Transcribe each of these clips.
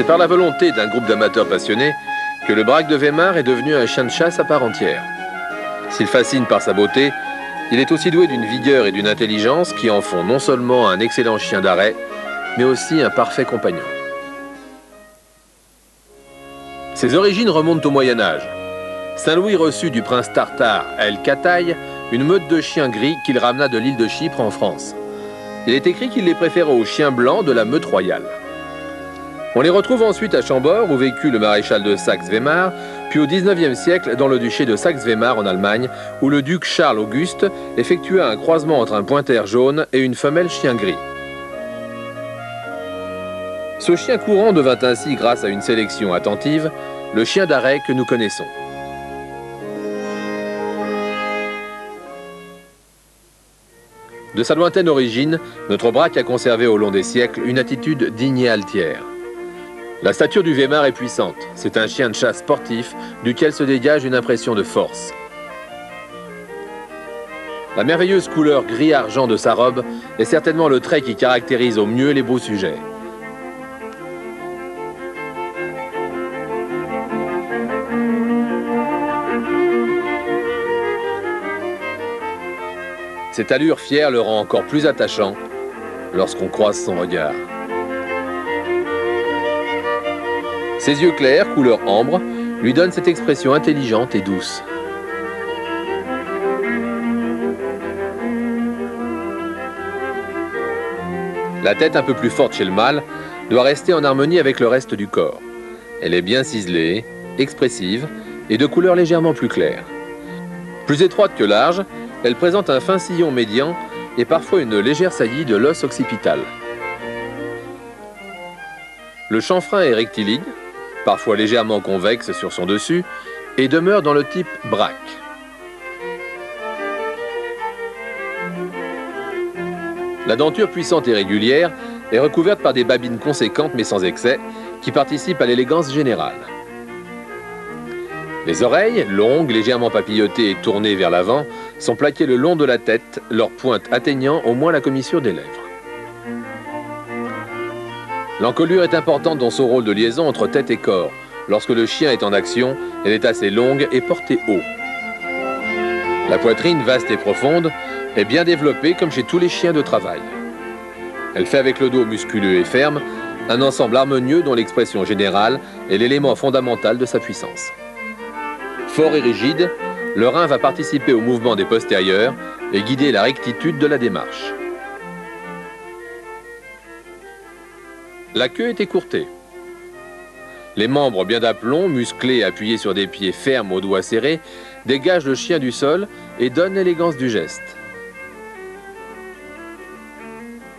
C'est par la volonté d'un groupe d'amateurs passionnés que le braque de Weimar est devenu un chien de chasse à part entière. S'il fascine par sa beauté, il est aussi doué d'une vigueur et d'une intelligence qui en font non seulement un excellent chien d'arrêt, mais aussi un parfait compagnon. Ses origines remontent au Moyen-Âge. Saint-Louis reçut du prince tartare El Kataï une meute de chiens gris qu'il ramena de l'île de Chypre en France. Il est écrit qu'il les préférait aux chiens blancs de la meute royale. On les retrouve ensuite à Chambord, où vécut le maréchal de Saxe-Weimar, puis au XIXe siècle dans le duché de Saxe-Weimar en Allemagne, où le duc Charles-Auguste effectua un croisement entre un pointer jaune et une femelle chien gris. Ce chien courant devint ainsi, grâce à une sélection attentive, le chien d'arrêt que nous connaissons. De sa lointaine origine, notre braque a conservé au long des siècles une attitude digne et altière. La stature du Weimar est puissante. C'est un chien de chasse sportif duquel se dégage une impression de force. La merveilleuse couleur gris-argent de sa robe est certainement le trait qui caractérise au mieux les beaux sujets. Cette allure fière le rend encore plus attachant lorsqu'on croise son regard. Ses yeux clairs, couleur ambre, lui donnent cette expression intelligente et douce. La tête un peu plus forte chez le mâle doit rester en harmonie avec le reste du corps. Elle est bien ciselée, expressive et de couleur légèrement plus claire. Plus étroite que large, elle présente un fin sillon médian et parfois une légère saillie de l'os occipital. Le chanfrein est rectiligne, parfois légèrement convexe sur son dessus, et demeure dans le type braque. La denture puissante et régulière est recouverte par des babines conséquentes mais sans excès, qui participent à l'élégance générale. Les oreilles, longues, légèrement papillotées et tournées vers l'avant, sont plaquées le long de la tête, leur pointe atteignant au moins la commissure des lèvres. L'encolure est importante dans son rôle de liaison entre tête et corps. Lorsque le chien est en action, elle est assez longue et portée haut. La poitrine, vaste et profonde, est bien développée comme chez tous les chiens de travail. Elle fait avec le dos musculeux et ferme un ensemble harmonieux dont l'expression générale est l'élément fondamental de sa puissance. Fort et rigide, le rein va participer au mouvement des postérieurs et guider la rectitude de la démarche. La queue est écourtée. Les membres bien d'aplomb, musclés et appuyés sur des pieds fermes aux doigts serrés, dégagent le chien du sol et donnent l'élégance du geste.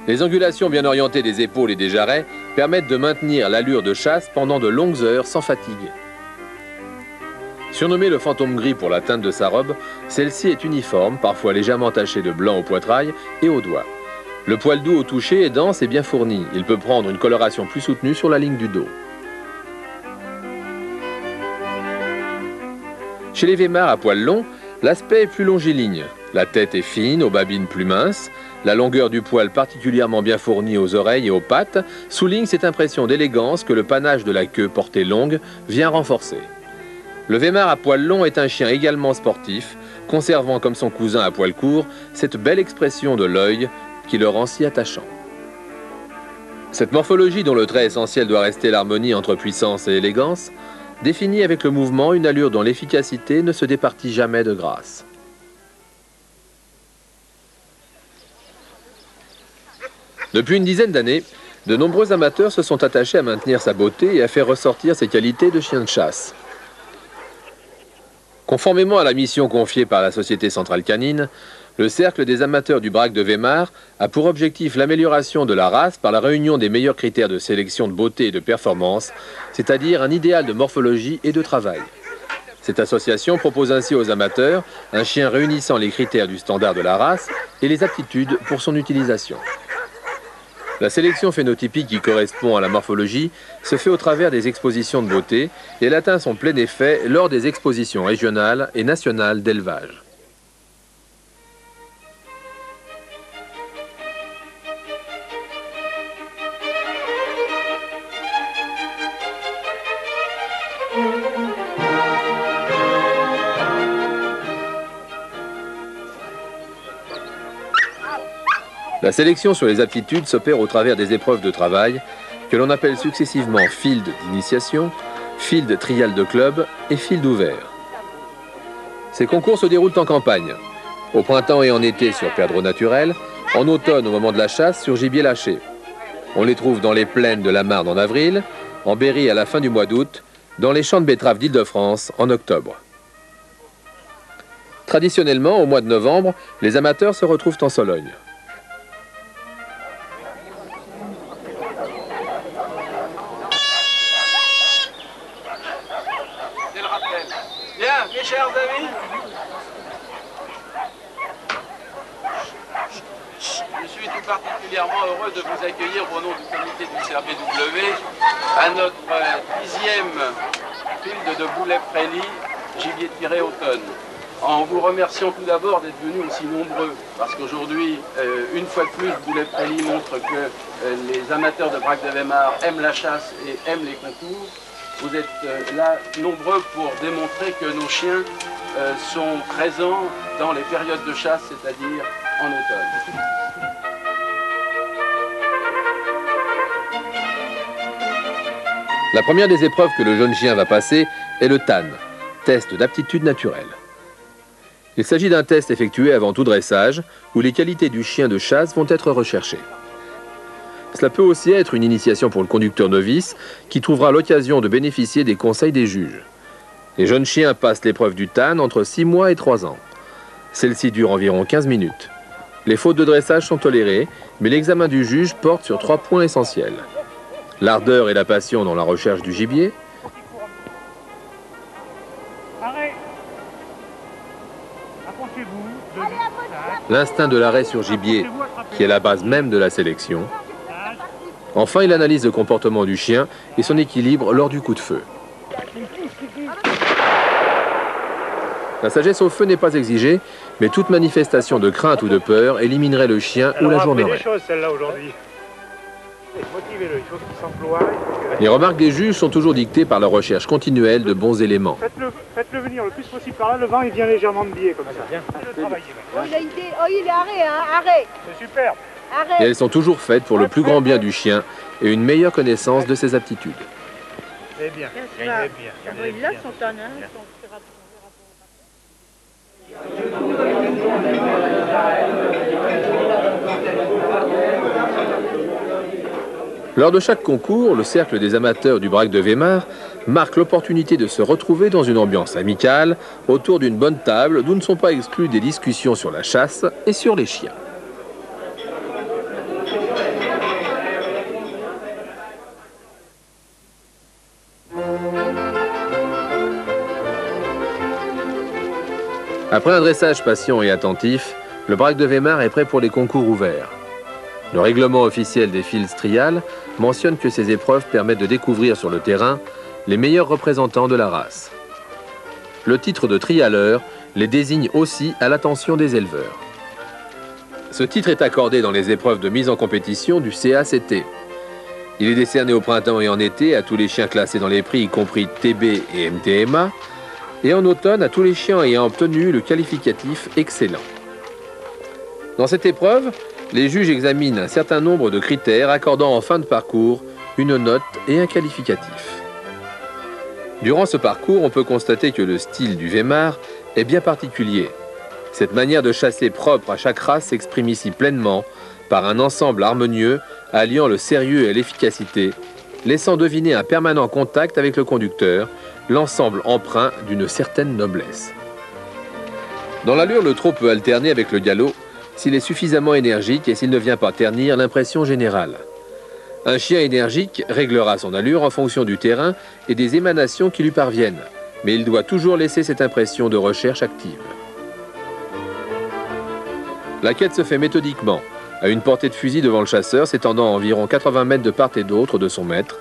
Les angulations bien orientées des épaules et des jarrets permettent de maintenir l'allure de chasse pendant de longues heures sans fatigue. Surnommée le fantôme gris pour la teinte de sa robe, celle-ci est uniforme, parfois légèrement tachée de blanc au poitrail et aux doigts. Le poil doux au toucher est dense et bien fourni. Il peut prendre une coloration plus soutenue sur la ligne du dos. Chez les Weimar à poil long, l'aspect est plus longiligne. La tête est fine, aux babines plus minces. La longueur du poil particulièrement bien fournie aux oreilles et aux pattes souligne cette impression d'élégance que le panache de la queue portée longue vient renforcer. Le Weimar à poil long est un chien également sportif, conservant comme son cousin à poil court cette belle expression de l'œil qui le rend si attachant. Cette morphologie dont le trait essentiel doit rester l'harmonie entre puissance et élégance définit avec le mouvement une allure dont l'efficacité ne se départit jamais de grâce. Depuis une dizaine d'années, de nombreux amateurs se sont attachés à maintenir sa beauté et à faire ressortir ses qualités de chien de chasse. Conformément à la mission confiée par la Société Centrale Canine, le Cercle des amateurs du braque de Weimar a pour objectif l'amélioration de la race par la réunion des meilleurs critères de sélection de beauté et de performance, c'est-à-dire un idéal de morphologie et de travail. Cette association propose ainsi aux amateurs un chien réunissant les critères du standard de la race et les aptitudes pour son utilisation. La sélection phénotypique qui correspond à la morphologie se fait au travers des expositions de beauté et elle atteint son plein effet lors des expositions régionales et nationales d'élevage. La sélection sur les aptitudes s'opère au travers des épreuves de travail que l'on appelle successivement field d'initiation, field trial de club et field ouvert. Ces concours se déroulent en campagne, au printemps et en été sur perdreaux naturels, en automne au moment de la chasse sur gibier lâché. On les trouve dans les plaines de la Marne en avril, en Berry à la fin du mois d'août, dans les champs de betteraves d'Île-de-France en octobre. Traditionnellement, au mois de novembre, les amateurs se retrouvent en Sologne. Bien, mes chers amis, je suis tout particulièrement heureux de vous accueillir au nom du comité du CRBW à notre 10e field de Boulay-Prély, gibier tiré automne. En vous remerciant tout d'abord d'être venus aussi nombreux, parce qu'aujourd'hui, une fois de plus, Boulay-Prély montre que les amateurs de braque de Weimar aiment la chasse et aiment les concours. Vous êtes là nombreux pour démontrer que nos chiens sont présents dans les périodes de chasse, c'est-à-dire en automne. La première des épreuves que le jeune chien va passer est le TAN, test d'aptitude naturelle. Il s'agit d'un test effectué avant tout dressage, où les qualités du chien de chasse vont être recherchées. Cela peut aussi être une initiation pour le conducteur novice qui trouvera l'occasion de bénéficier des conseils des juges. Les jeunes chiens passent l'épreuve du TAN entre 6 mois et 3 ans. Celle-ci dure environ 15 minutes. Les fautes de dressage sont tolérées, mais l'examen du juge porte sur 3 points essentiels. L'ardeur et la passion dans la recherche du gibier, l'instinct de l'arrêt sur gibier, qui est la base même de la sélection. Enfin, il analyse le comportement du chien et son équilibre lors du coup de feu. La sagesse au feu n'est pas exigée, mais toute manifestation de crainte ou de peur éliminerait le chien ou l'ajournerait. Les remarques des juges sont toujours dictées par la recherche continuelle de bons éléments. Faites-le venir le plus possible par là, le vent il vient légèrement de biais comme ça. Oh, il est arrêt, hein, arrêt. C'est superbe. Et elles sont toujours faites pour le plus grand bien du chien et une meilleure connaissance de ses aptitudes. C'est bien. Il a son tonne, hein. Lors de chaque concours, le cercle des amateurs du braque de Weimar marque l'opportunité de se retrouver dans une ambiance amicale autour d'une bonne table d'où ne sont pas exclues des discussions sur la chasse et sur les chiens. Après un dressage patient et attentif, le braque de Weimar est prêt pour les concours ouverts. Le règlement officiel des fields trial mentionne que ces épreuves permettent de découvrir sur le terrain les meilleurs représentants de la race. Le titre de trialeur les désigne aussi à l'attention des éleveurs. Ce titre est accordé dans les épreuves de mise en compétition du CACT. Il est décerné au printemps et en été à tous les chiens classés dans les prix, y compris TB et MTMA, et en automne à tous les chiens ayant obtenu le qualificatif excellent. Dans cette épreuve, les juges examinent un certain nombre de critères accordant en fin de parcours une note et un qualificatif. Durant ce parcours, on peut constater que le style du Weimar est bien particulier. Cette manière de chasser propre à chaque race s'exprime ici pleinement par un ensemble harmonieux alliant le sérieux et l'efficacité, laissant deviner un permanent contact avec le conducteur, l'ensemble empreint d'une certaine noblesse. Dans l'allure, le trot peut alterner avec le galop s'il est suffisamment énergique et s'il ne vient pas ternir l'impression générale. Un chien énergique réglera son allure en fonction du terrain et des émanations qui lui parviennent, mais il doit toujours laisser cette impression de recherche active. La quête se fait méthodiquement, à une portée de fusil devant le chasseur s'étendant à environ 80 mètres de part et d'autre de son maître,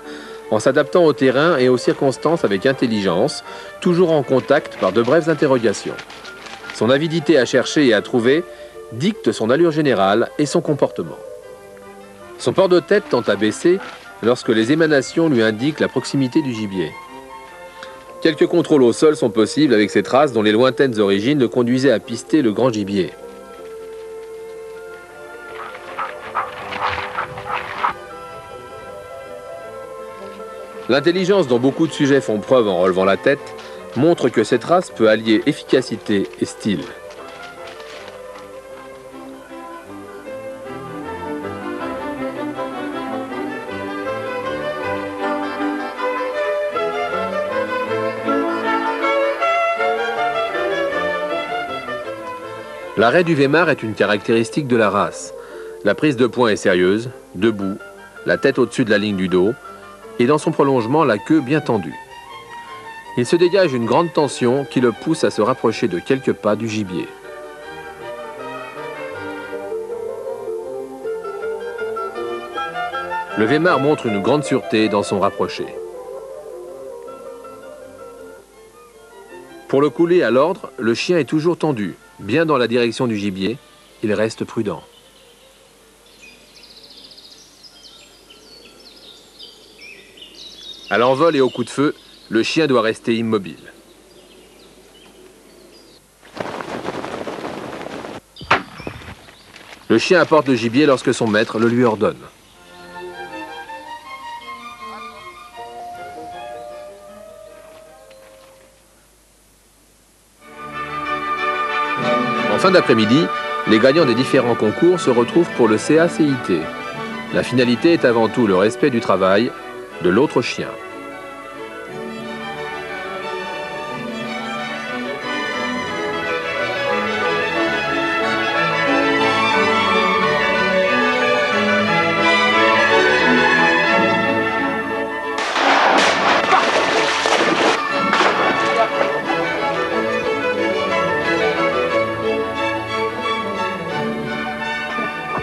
en s'adaptant au terrain et aux circonstances avec intelligence, toujours en contact par de brèves interrogations. Son avidité à chercher et à trouver dicte son allure générale et son comportement. Son port de tête tend à baisser lorsque les émanations lui indiquent la proximité du gibier. Quelques contrôles au sol sont possibles avec cette race dont les lointaines origines le conduisaient à pister le grand gibier. L'intelligence dont beaucoup de sujets font preuve en relevant la tête montre que cette race peut allier efficacité et style. L'arrêt du Weimar est une caractéristique de la race. La prise de poing est sérieuse, debout, la tête au-dessus de la ligne du dos, et dans son prolongement, la queue bien tendue. Il se dégage une grande tension qui le pousse à se rapprocher de quelques pas du gibier. Le Weimar montre une grande sûreté dans son rapproché. Pour le couler à l'ordre, le chien est toujours tendu, bien dans la direction du gibier, il reste prudent. À l'envol et au coup de feu, le chien doit rester immobile. Le chien apporte le gibier lorsque son maître le lui ordonne. En fin d'après-midi, les gagnants des différents concours se retrouvent pour le CACIT. La finalité est avant tout le respect du travail de l'autre chien.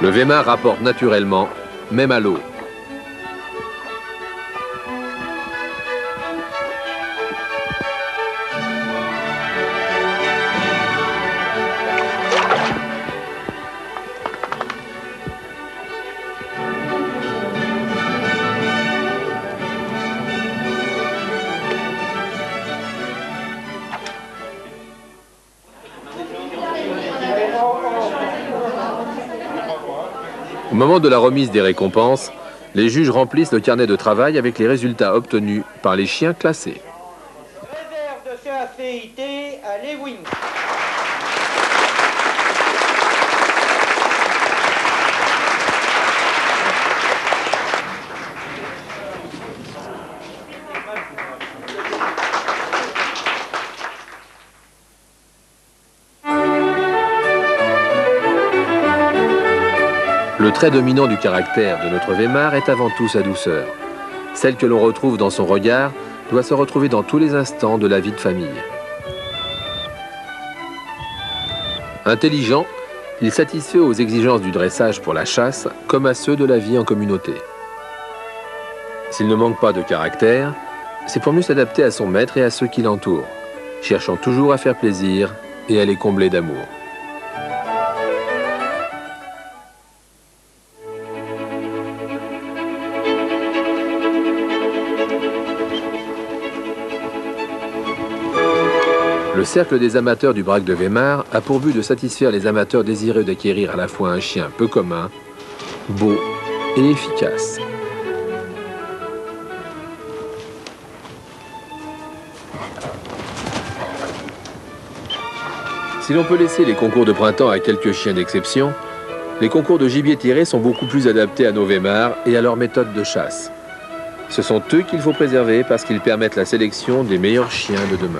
Le Weimar rapporte naturellement, même à l'eau. Au moment de la remise des récompenses, les juges remplissent le carnet de travail avec les résultats obtenus par les chiens classés. Réserve de CACIT à Lewin. Le trait dominant du caractère de notre Weimar est avant tout sa douceur. Celle que l'on retrouve dans son regard doit se retrouver dans tous les instants de la vie de famille. Intelligent, il satisfait aux exigences du dressage pour la chasse comme à ceux de la vie en communauté. S'il ne manque pas de caractère, c'est pour mieux s'adapter à son maître et à ceux qui l'entourent, cherchant toujours à faire plaisir et à les combler d'amour. Le cercle des amateurs du braque de Weimar a pour but de satisfaire les amateurs désireux d'acquérir à la fois un chien peu commun, beau et efficace. Si l'on peut laisser les concours de printemps à quelques chiens d'exception, les concours de gibier tiré sont beaucoup plus adaptés à nos Weimar et à leur méthode de chasse. Ce sont eux qu'il faut préserver parce qu'ils permettent la sélection des meilleurs chiens de demain.